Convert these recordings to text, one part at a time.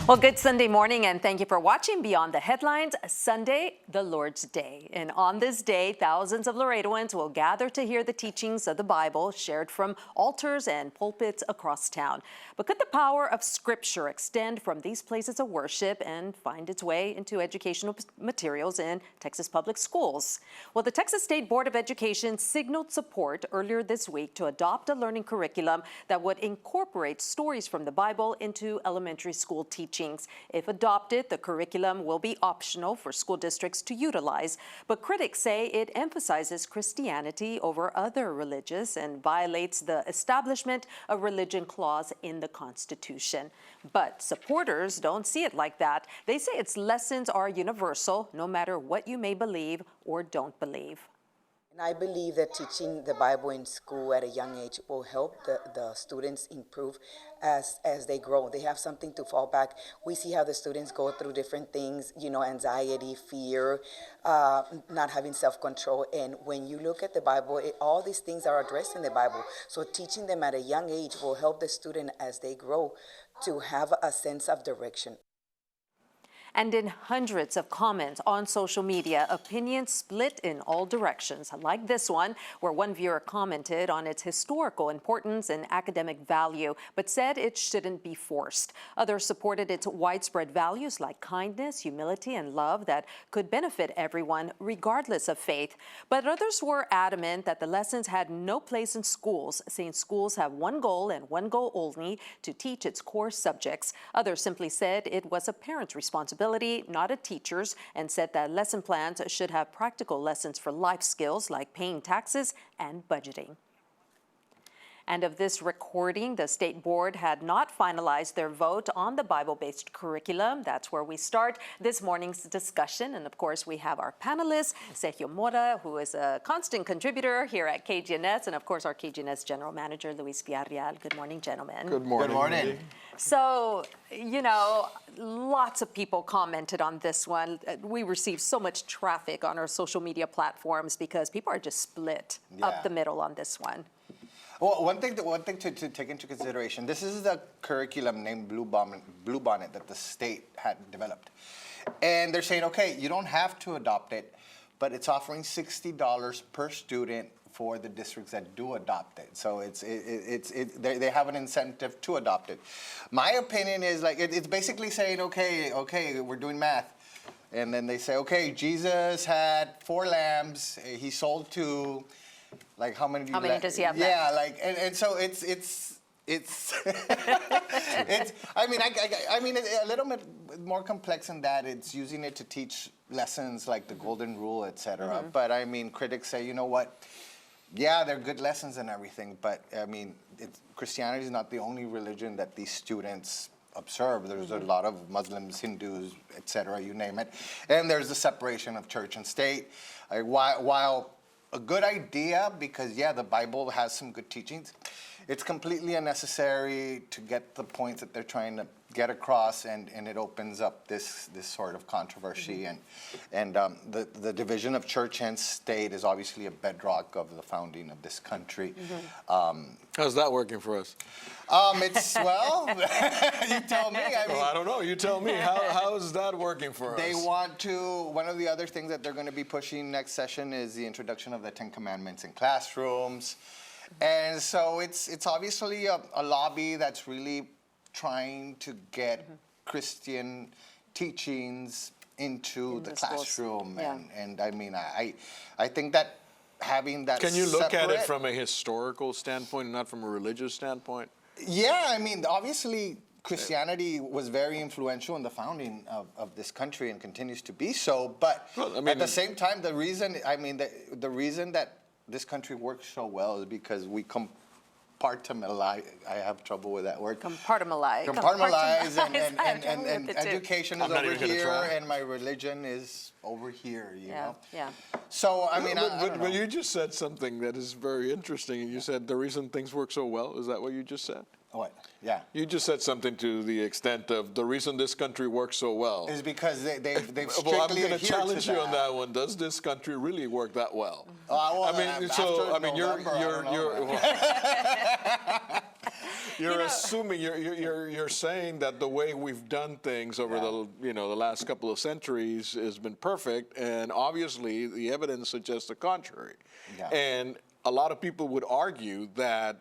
Well, good Sunday morning, and thank you for watching Beyond the Headlines. Sunday, the Lord's Day. And on this day, thousands of Laredoans will gather to hear the teachings of the Bible shared from altars and pulpits across town. But could the power of Scripture extend from these places of worship and find its way into educational materials in Texas public schools? Well, the Texas State Board of Education signaled support earlier this week to adopt a learning curriculum that would incorporate stories from the Bible into elementary school teaching. If adopted, the curriculum will be optional for school districts to utilize, but critics say it emphasizes Christianity over other religions and violates the Establishment of Religion clause in the Constitution. But supporters don't see it like that. They say its lessons are universal, no matter what you may believe or don't believe. And I believe that teaching the Bible in school at a young age will help the students improve as they grow. They have something to fall back. We see how the students go through different things, anxiety, fear, not having self-control. And when you look at the Bible, all these things are addressed in the Bible. So teaching them at a young age will help the student as they grow to have a sense of direction. And in hundreds of comments on social media, opinions split in all directions, like this one, where one viewer commented on its historical importance and academic value, but said it shouldn't be forced. Others supported its widespread values like kindness, humility, and love that could benefit everyone, regardless of faith. But others were adamant that the lessons had no place in schools, saying schools have one goal and one goal only: to teach its core subjects. Others simply said it was a parent's responsibility, not a teacher's, and said that lesson plans should have practical lessons for life skills like paying taxes and budgeting. And of this recording, the state board had not finalized their vote on the Bible-based curriculum. That's where we start this morning's discussion. And of course, we have our panelists, Sergio Mora, who is a constant contributor here at KGNS, and of course, our KGNS General Manager, Luis Villarreal. Good morning, gentlemen. Good morning. Good morning. So, lots of people commented on this one. We received so much traffic on our social media platforms because people are just split up the middle on this one. Well, one thing to take into consideration, this is the curriculum named Blue Bonnet that the state had developed. And they're saying, okay, you don't have to adopt it, but it's offering $60 per student for the districts that do adopt it. So they have an incentive to adopt it. My opinion is it's basically saying, okay, we're doing math. And then they say, okay, Jesus had 4 lambs, he sold 2. How many does he have left? Yeah, and so it's it's I mean a little bit more complex than that. It's using it to teach lessons like the golden rule, etc. Mm-hmm. But I mean, critics say, you know what? Yeah, they're good lessons and everything, but I mean, Christianity is not the only religion that these students observe. There's a lot of Muslims, Hindus, etc. You name it, and there's the separation of church and state. While a good idea, because the Bible has some good teachings, it's completely unnecessary to get the points that they're trying to get across, and it opens up this sort of controversy. And the division of church and state is obviously a bedrock of the founding of this country. How's that working for us? It's, well, you tell me. I don't know. You tell me. How's that working for us? They want to, one of the other things that they're going to be pushing next session is the introduction of the 10 Commandments in classrooms. And so it's obviously a lobby that's really trying to get Christian teachings into the classroom. And I mean, I think that having that Can you look at it from a historical standpoint, not from a religious standpoint? Yeah, I mean, obviously Christianity was very influential in the founding of this country and continues to be so. But at the same time, the reason that this country works so well is because we compartmentalize. I have trouble with that word. Compartmentalize, and education is over here, and my religion is over here. You know. Yeah. So I mean, but you just said something that is very interesting. You said the reason things work so well. Is that what you just said? What? Yeah. You just said something to the extent of the reason this country works so well is because they've strictly well, I'm going to challenge you on that one. Does this country really work that well? Well, I mean, so I mean, you're You're assuming you're saying that the way we've done things over the last couple of centuries has been perfect, and obviously the evidence suggests the contrary. Yeah. And a lot of people would argue that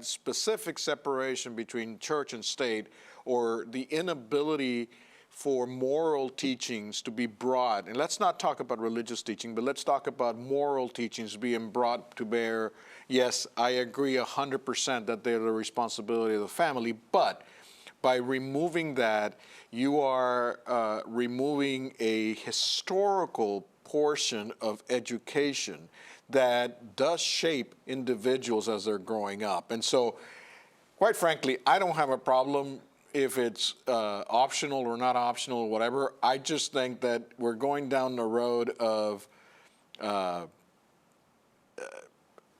specific separation between church and state, or the inability for moral teachings to be brought, and let's not talk about religious teaching, but let's talk about moral teachings being brought to bear. Yes, I agree 100% that they're the responsibility of the family, but by removing that, you are removing a historical portion of education that does shape individuals as they're growing up. And so, quite frankly, I don't have a problem if it's optional or not optional or whatever. I just think that we're going down the road of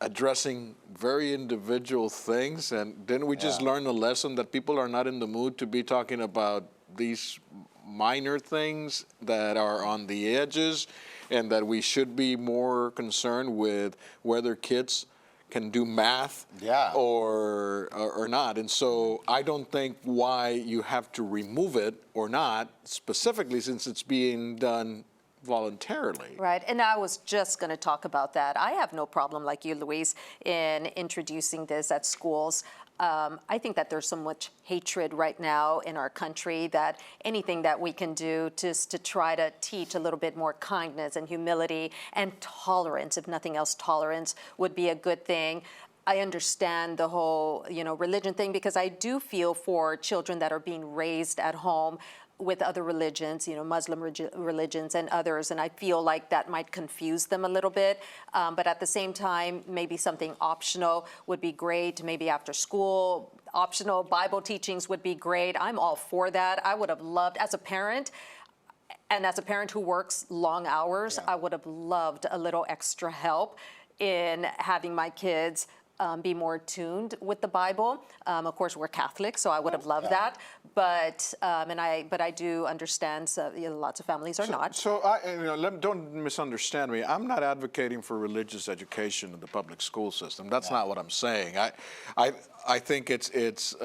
addressing very individual things, and didn't we just learn the lesson that people are not in the mood to be talking about these minor things that are on the edges, and that we should be more concerned with whether kids can do math or not. And so I don't think why you have to remove it or not, specifically since it's being done voluntarily. Right, and I was just going to talk about that. I have no problem, like you, Luis, in introducing this at schools. I think that there's so much hatred right now in our country that anything that we can do just to try to teach a little bit more kindness and humility and tolerance, if nothing else, tolerance would be a good thing. I understand the whole, religion thing, because I do feel for children that are being raised at home with other religions, Muslim religions and others, and I feel like that might confuse them a little bit. But at the same time, maybe something optional would be great. Maybe after school, optional Bible teachings would be great. I'm all for that. I would have loved, as a parent, and as a parent who works long hours, I would have loved a little extra help in having my kids be more tuned with the Bible. Of course, we're Catholic, so I would have loved that. But I do understand lots of families are not. So don't misunderstand me. I'm not advocating for religious education in the public school system. That's not what I'm saying. I think it's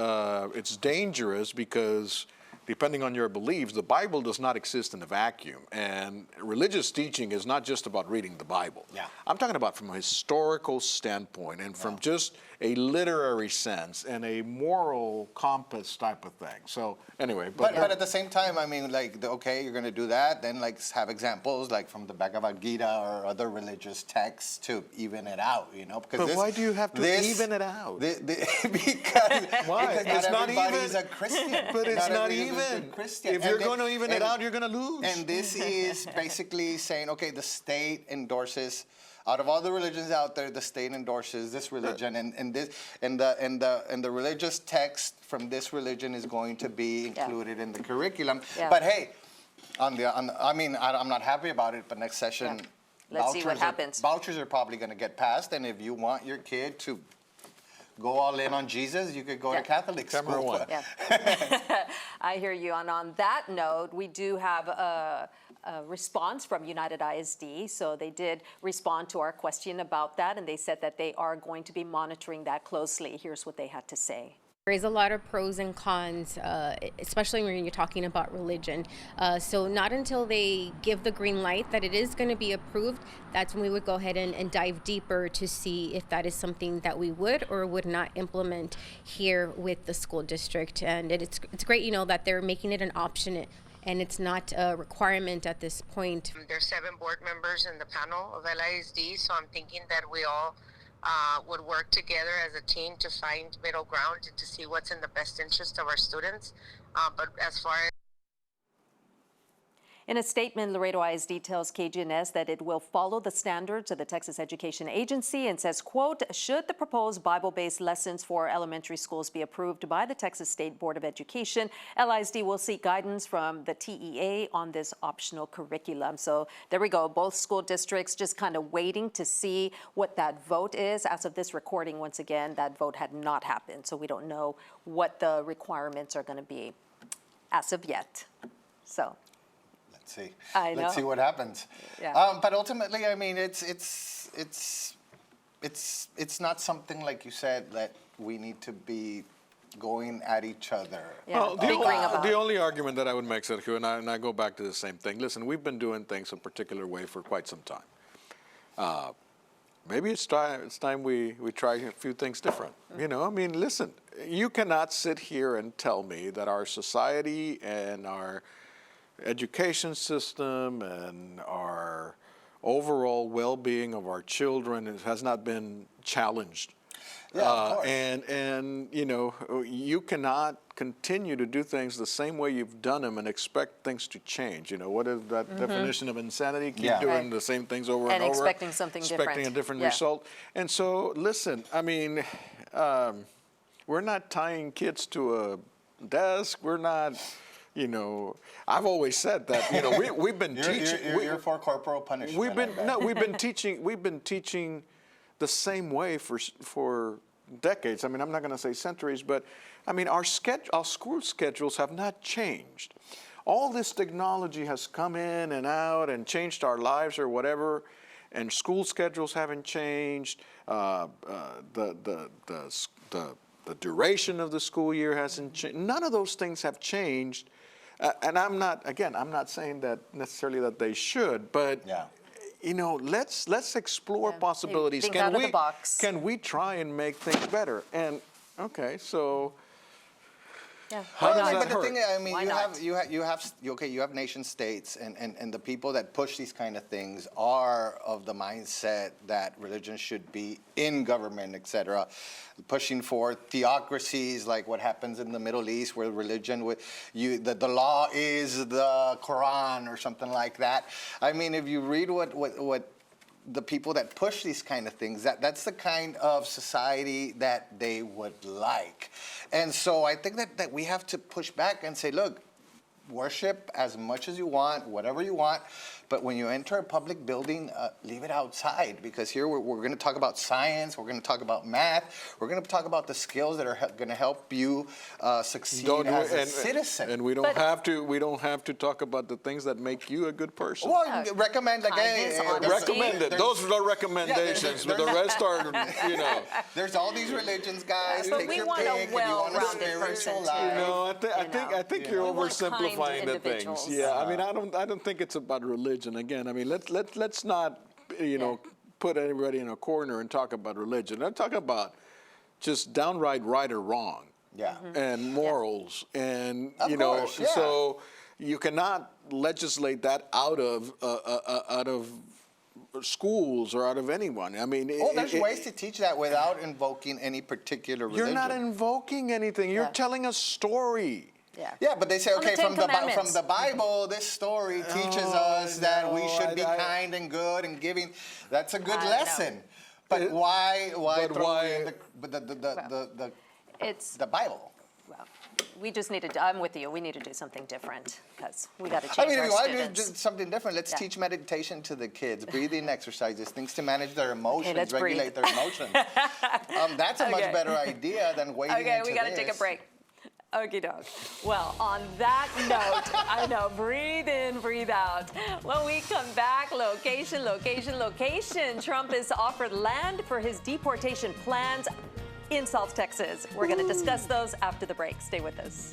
dangerous because, depending on your beliefs, the Bible does not exist in a vacuum. And religious teaching is not just about reading the Bible. Yeah. I'm talking about from a historical standpoint and from just a literary sense and a moral compass type of thing. So anyway. But at the same time, I mean, okay, you're going to do that, then have examples like from the Bhagavad Gita or other religious texts to even it out, Because but why do you have to even it out? Because why? It's not everybody's a Christian. But it's not even. Christian. If you're going to even it out, you're going to lose. And this is basically saying, okay, the state endorses, out of all the religions out there, the state endorses this religion, and the religious text from this religion is going to be included in the curriculum. Yeah. But hey, I'm not happy about it. But next session, let's see what happens. Vouchers are probably going to get passed, and if you want your kid to go all in on Jesus, you could go to Catholic school. Yeah. I hear you. And on that note, we do have a response from United ISD. So they did respond to our question about that, and they said that they are going to be monitoring that closely. Here's what they had to say. There is a lot of pros and cons, especially when you're talking about religion. So not until they give the green light that it is going to be approved, that's when we would go ahead and dive deeper to see if that is something that we would or would not implement here with the school district. And it's great, that they're making it an option, and it's not a requirement at this point. There's 7 board members in the panel of LISD, so I'm thinking that we all would work together as a team to find middle ground and to see what's in the best interest of our students. But as far as in a statement, Laredo ISD tells KGNS that it will follow the standards of the Texas Education Agency and says, quote, should the proposed Bible-based lessons for elementary schools be approved by the Texas State Board of Education, LISD will seek guidance from the TEA on this optional curriculum. So there we go. Both school districts just kind of waiting to see what that vote is. As of this recording, once again, that vote had not happened. So we don't know what the requirements are going to be as of yet. So. See. Let's see what happens. Yeah. But ultimately, I mean, it's not something, like you said, that we need to be going at each other. Yeah, Well, bickering about the it. only argument that I would make, Sergio, and I go back to the same thing. Listen, we've been doing things a particular way for quite some time. Maybe it's time we try a few things different. You know, I mean, listen, you cannot sit here and tell me that our society and our education system and our overall well-being of our children has not been challenged. Yeah, of course. And you know, you cannot continue to do things the same way you've done them and expect things to change. You know, what is that definition of insanity? Keep Yeah. doing Right. the same things over And and over. expecting something expecting different. a different Yeah. result. And so, listen, I mean, we're not tying kids to a desk. We're not, you know, I've always said that, you know, we've been teaching. You're for corporal punishment. We've I been bet. we've been teaching the same way for decades. I mean, I'm not going to say centuries, but I mean, our school schedules have not changed. All this technology has come in and out and changed our lives or whatever, and school schedules haven't changed. The duration of the school year hasn't changed. None of those things have changed. And I'm not saying that necessarily that they should, but Yeah. you know, let's explore possibilities. Think out of the box. Can we try and make things better? And okay, so Yeah. how Why does not? that But the hurt? thing is, I mean, Why not? you have nation states, and the people that push these kind of things are of the mindset that religion should be in government, etc., pushing for theocracies like what happens in the Middle East, where religion, the law is the Quran or something like that. I mean, if you read what the people that push these kind of things, that's the kind of society that they would like. And so I think that we have to push back and say, look, worship as much as you want, whatever you want, but when you enter a public building, leave it outside, because here we're going to talk about science, we're going to talk about math, we're going to talk about the skills that are going to help you succeed as a citizen. And we don't have to talk about the things that make you a good person. Well, recommend like kindness, honesty. Recommended. Those are the recommendations, but the rest are, you know. There's all these religions, guys. But Take we your want a pick. If you want a well-rounded spiritual person, too. life. No, I think you're We want kind oversimplifying the things. individuals. Yeah, I mean, I don't think it's about religion. Again, I mean, let's not, you know, put anybody in a corner and talk about religion. I'm talking about just downright right or wrong. Yeah. And morals, and Of you know, course, yeah. so you cannot legislate that out of schools or out of anyone. I mean, There's ways to teach that without invoking any particular religion. you're not invoking anything. You're Yeah. telling a story. Yeah. Yeah, but they say, On the okay, Ten from the Commandments. Bible, this story teaches us that we should be I- kind and good and giving. That's a good I know. lesson. But why but throw why- in the It's, Bible? well, we just need to, I'm with you, we need to do something different because we got to I change mean, our if you want to do students. just something different, let's Yeah. teach meditation to the kids, breathing exercises, things to manage their emotions, let's breathe. regulate their emotions. That's a much Okay. better idea than waiting Okay, into we got to take a this. break. Okie doke. Well, on that note, I know, breathe in, breathe out. When we come back, location. Trump is offered land for his deportation plans in South Texas. We're going to discuss those after the break. Stay with us.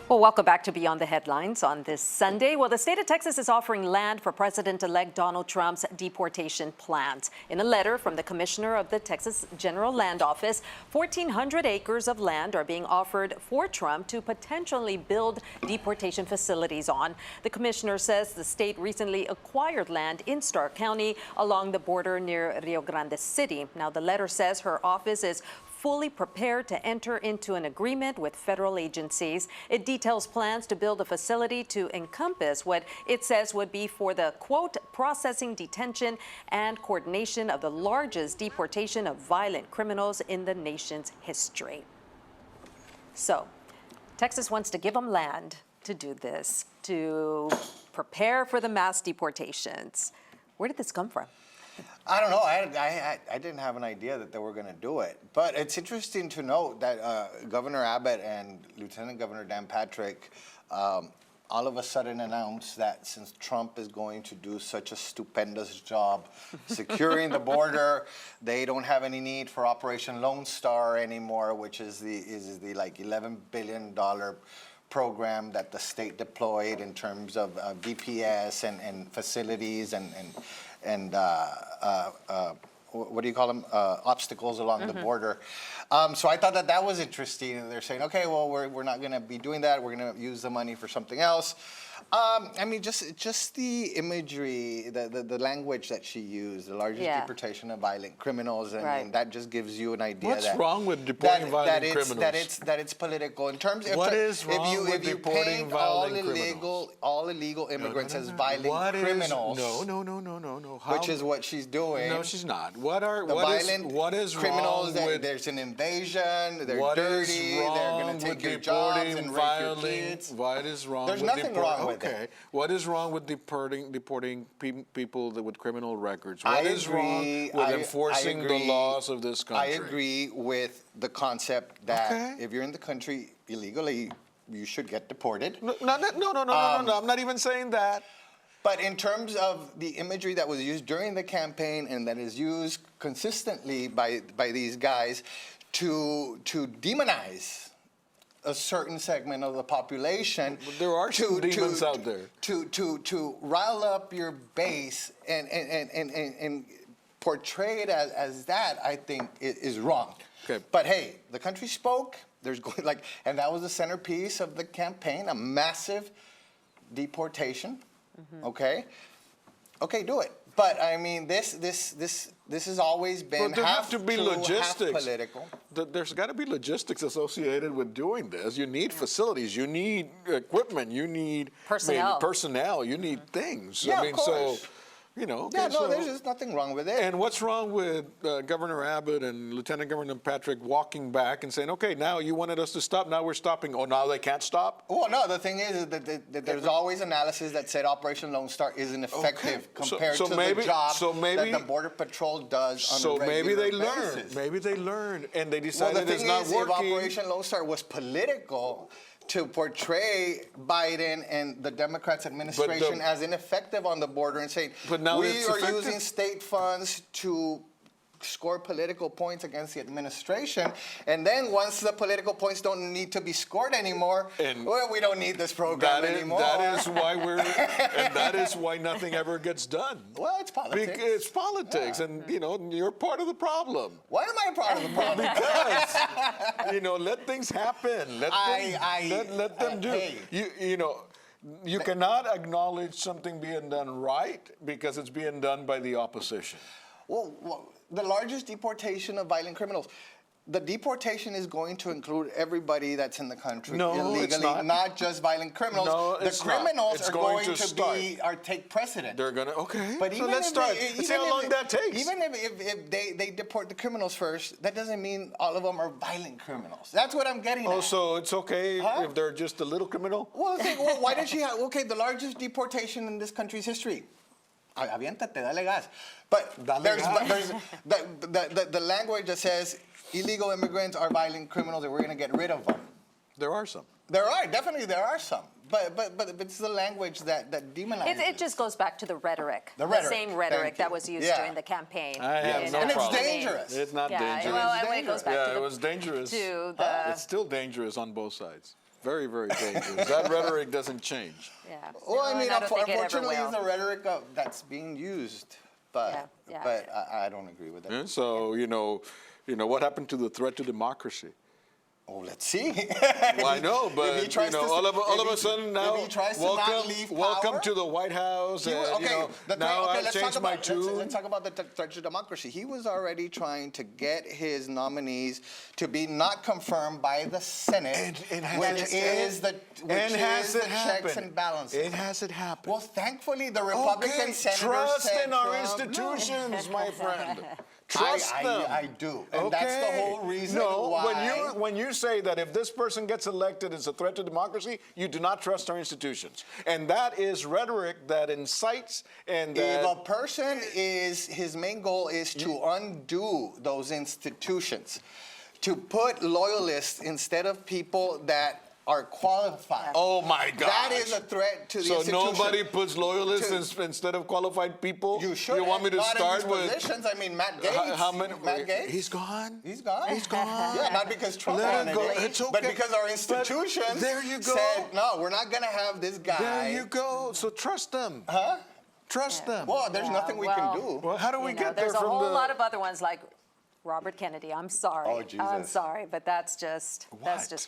Well, welcome back to Beyond the Headlines on this Sunday. Well, the state of Texas is offering land for President-elect Donald Trump's deportation plans. In a letter from the commissioner of the Texas General Land Office, 1,400 acres of land are being offered for Trump to potentially build deportation facilities on. The commissioner says the state recently acquired land in Starr County along the border near Rio Grande City. Now, the letter says her office is fully prepared to enter into an agreement with federal agencies. It details plans to build a facility to encompass what it says would be for the, quote, processing, detention, and coordination of the largest deportation of violent criminals in the nation's history. So, Texas wants to give them land to do this, to prepare for the mass deportations. Where did this come from? I don't know. I didn't have an idea that they were going to do it. But it's interesting to note that Governor Abbott and Lieutenant Governor Dan Patrick all of a sudden announced that since Trump is going to do such a stupendous job securing the border, they don't have any need for Operation Lone Star anymore, which is the like $11 billion program that the state deployed in terms of BPS and facilities and what do you call them? Obstacles along the border. So I thought that was interesting. And they're saying, okay, well, we're not going to be doing that. We're going to use the money for something else. I mean, just the imagery, the language that she used, the largest deportation of violent criminals, and that just gives you an idea. What's wrong with deporting violent criminals? That it's political. In terms of what is wrong with deporting violent criminals? All illegal immigrants as violent criminals. No. Which is what she's doing. No, she's not. What is criminals wrong with? There's an invasion. They're What dirty. is They're wrong going to take with your jobs deporting and rape your kids. What is wrong? There's with nothing wrong with Okay. it. What is wrong with deporting people with criminal records? I What is wrong agree. with I enforcing agree. the laws of this country? I agree with the concept that Okay. if you're in the country illegally, you should get deported. No. I'm not even saying that. But in terms of the imagery that was used during the campaign and that is used consistently by these guys to demonize a certain segment of the population, There are some demons out there. To rile up your base and portray it as that, I think is wrong. Okay. But hey, the country spoke. There's going and that was the centerpiece of the campaign, a massive deportation. Okay, do it. But I mean, this has always been But there have to be half logistics. political. There's got to be logistics associated with doing this. You need facilities. You need equipment. You need Personnel. You need things. Yeah, I mean, of course. so you know. Yeah, okay, no, so- there's just nothing wrong with it. And what's wrong with Governor Abbott and Lieutenant Governor Patrick walking back and saying, okay, now you wanted us to stop, now we're stopping. Oh, now they can't stop? Well, no, the thing is that there's always analysis that said Operation Lone Star isn't effective compared to the job that the Border Patrol does on a regular basis. Maybe they learned and they Well, decided the it's thing not is, working. if Operation Lone Star was political, to portray Biden and the Democrats' administration as ineffective on the border and saying, But now we it's are effective. using state funds to score political points against the administration, and then once the political points don't need to be scored anymore, well, we don't need this program anymore. That is why nothing ever gets done. Well, it's politics. It's politics, and you're part of the problem. Why am I a part of the problem? Because let things happen. Let them do. Hey. You cannot acknowledge something being done right because it's being done by the opposition. Well, the largest deportation of violent criminals. The deportation is going to include everybody that's in the country illegally, it's not. Just violent criminals. No, the it's criminals not. It's are going to start. take precedent. They're gonna But so even let's if start. They, Let's see how long that takes. Even if they deport the criminals first, that doesn't mean all of them are violent criminals. That's what I'm getting at. So it's okay if they're just a little criminal? Well, why did she have? Okay, the largest deportation in this country's history. Aviéntate, dale gas. But there's the language that says illegal immigrants are violent criminals and we're going to get rid of them. There are some. There are some. But it's the language that demonizes. It just goes back to the rhetoric. The rhetoric. Same rhetoric that was used during the campaign. I have no and problem. it's dangerous. It's not dangerous. Well, it goes back to it was dangerous. the It's still dangerous on both sides. Very, very dangerous. That rhetoric doesn't change. Yeah. Well, I mean, don't think it ever unfortunately, will. it's the rhetoric that's being used. But I don't agree with that. And so, what happened to the threat to democracy? Oh, let's see. Well, I know, but all of a sudden now, welcome to the White House. Now I've changed my tune. Let's talk about the threat to democracy. He was already trying to get his nominees to be not confirmed by the Senate, which is the checks and balances. It hasn't happened. Well, thankfully, the Republican senators trust said in our Trump, institutions, my friend. Trust them. I do. And that's the whole reason why. When you say that if this person gets elected, it's a threat to democracy, you do not trust our institutions. And that is rhetoric that incites and that... If a person his main goal is to undo those institutions, to put loyalists instead of people that are qualified. Oh my God! That is a threat to the institution. So nobody puts loyalists instead of qualified people? You should. You want me to start with positions? I mean, Matt Gaetz. How many? Matt Gaetz. He's gone. He's gone. He's gone. Yeah, not because Trump Let wanted him go. it, It's okay. but because our institutions said, no, we're not going to have this guy. There you go. So trust them. Huh? Trust them. Well, there's nothing we can do. Well, how do we get there from from There's a whole lot of other ones like Robert Kennedy. I'm sorry. Oh, Jesus. I'm sorry, but that's just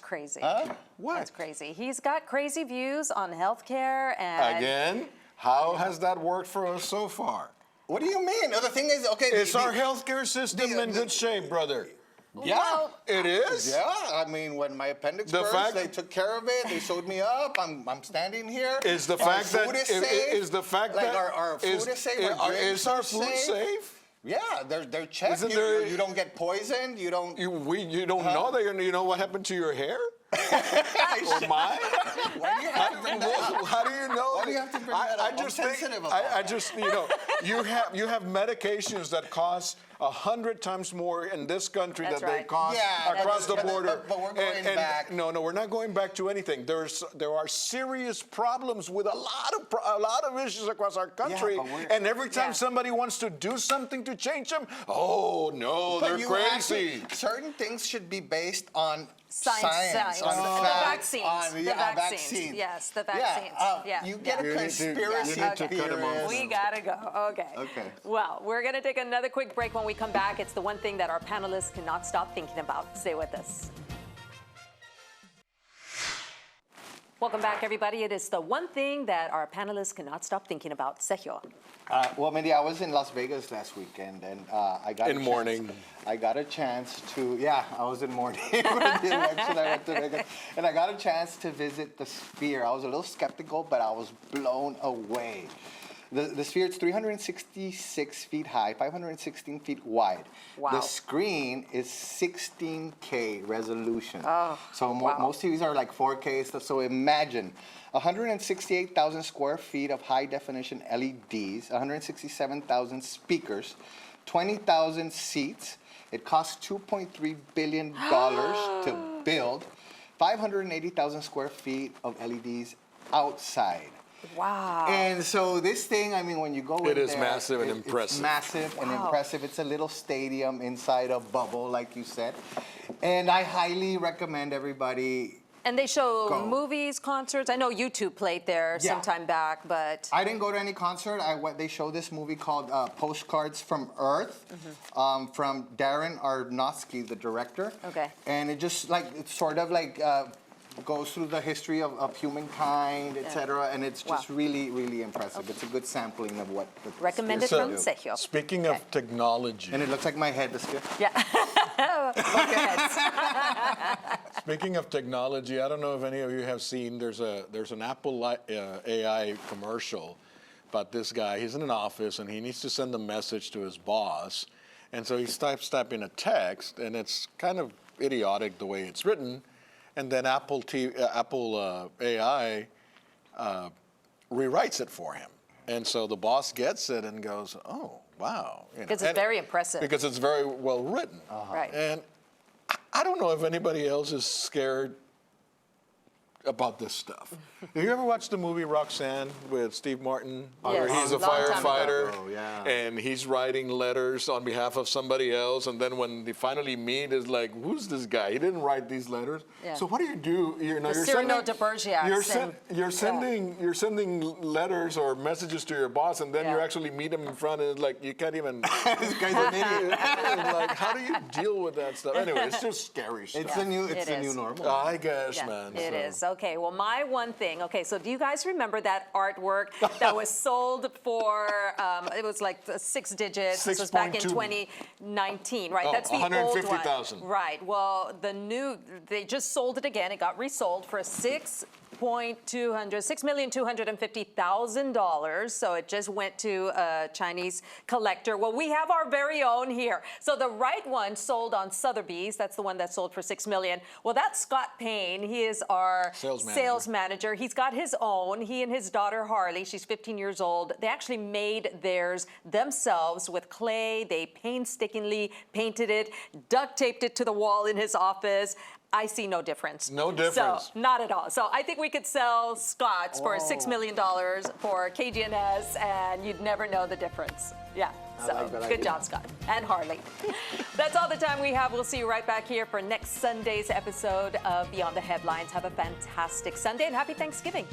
crazy. Huh? What? That's crazy. He's got crazy views on healthcare and Again, how has that worked for us so far? What do you mean? The thing is, okay. Is our healthcare system in good shape, brother? Yeah. It is? Yeah, I mean, when my appendix burst, they took care of it. They sewed me up. I'm standing here. Is the fact that our food is safe? Is our food safe? Yeah, they're checked. You don't get poisoned. You don't. You don't know that. You know what happened to your hair? Or mine? Why do you have to bring that up? How do you know? Why do you have to bring that up? I'm sensitive about that. I just, you have medications that cost 100 times more in this country That's than they right. cost across the border. But we're going back. No, we're not going back to anything. There are serious problems with a lot of issues across our country, and every time somebody wants to do something to change them, oh no, they're crazy. Certain things should be based on science. on The facts, vaccines. The vaccines. Yes, the vaccines. You get a conspiracy theorist. We gotta go. Okay. Well, we're gonna take another quick break. When we come back, it's the one thing that our panelists cannot stop thinking about. Stay with us. Welcome back, everybody. It is the one thing that our panelists cannot stop thinking about. Sergio. Well, Mindy, I was in Las Vegas last weekend, and I got I got a chance to, I was in mourning for the election. I went to Vegas, and I got a chance to visit the Sphere. I was a little skeptical, but I was blown away. The Sphere is 366 feet high, 516 feet wide. Wow. The screen is 16K resolution. Oh, so most TVs are like 4K stuff. So imagine 168,000 square feet of high definition LEDs, 167,000 speakers, 20,000 seats. It costs $2.3 billion to build, 580,000 square feet of LEDs outside. Wow. And so this thing, I mean, when you go in it is there, massive and impressive. It's massive and impressive. It's a little stadium inside a bubble, like you said. And I highly recommend everybody. And they show movies, concerts. I know U2 played there sometime back, but I didn't go to any concert. They showed this movie called Postcards from Earth, from Darren Aronofsky, the director. Okay. And it just it's sort of goes through the history of humankind, etc., and it's just really, really impressive. Okay. It's a good sampling of what. Recommended from Sergio. Speaking of technology, and it looks like my head is good. Yeah. Speaking of technology, I don't know if any of you have seen. There's an Apple AI commercial about this guy. He's in an office and he needs to send a message to his boss, and so he starts typing a text, and it's kind of idiotic the way it's written. And then Apple AI rewrites it for him. And so the boss gets it and goes, oh, wow. Because it's very impressive. Because it's very well written. Right. And I don't know if anybody else is scared about this stuff. Have you ever watched the movie Roxanne with Steve Martin? Yes. Where he's a firefighter and he's writing letters on behalf of somebody else, and then when they finally meet, it's like, who's this guy? He didn't write these letters. Yeah. So what do? You're Cyrano de Bergerac. You're sending letters or messages to your boss, and then you actually meet him in front, and it's like you can't even. This guy's an idiot. Like, how do you deal with that stuff? Anyway, it's just scary stuff. It's the new normal. I guess, man. It is. Okay, well, my one thing. Okay, so do you guys remember that artwork that was sold for, it was like 6 digits. This was back in 2019, right? Oh, That's the old one. 150,000. Right. Well, they just sold it again. It got resold for $6 $6,250,000. So it just went to a Chinese collector. Well, we have our very own here. So the right one sold on Sotheby's. That's the one that sold for $6 million. Well, that's Scott Payne. He is our sales manager. He's got his own. He and his daughter Harley, she's 15 years old. They actually made theirs themselves with clay. They painstakingly painted it, duct taped it to the wall in his office. I see no difference. No difference. So, not at all. So I think we could sell Scott's for $6 million for KGNS, and you'd never know the difference. Yeah. So good job, Scott. And Harley. That's all the time we have. We'll see you right back here for next Sunday's episode of Beyond the Headlines. Have a fantastic Sunday and happy Thanksgiving.